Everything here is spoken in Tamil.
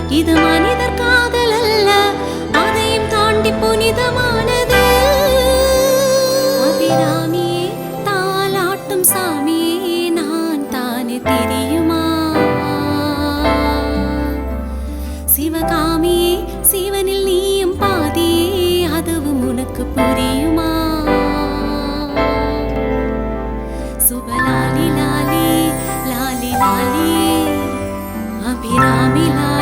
இது மனிதர் காதல் அல்ல, அதையும் தாண்டி புனிதமானது. அபிராமியே தாலாட்டும் சாமியே நான் தானே தெரியுமா? சிவகாமியே சிவனில் நீயும் பாதியே, அதுவும் உனக்கு புரியுமா? சுபலாலி லாலி லாலி லாலி அபிராமி லாலி.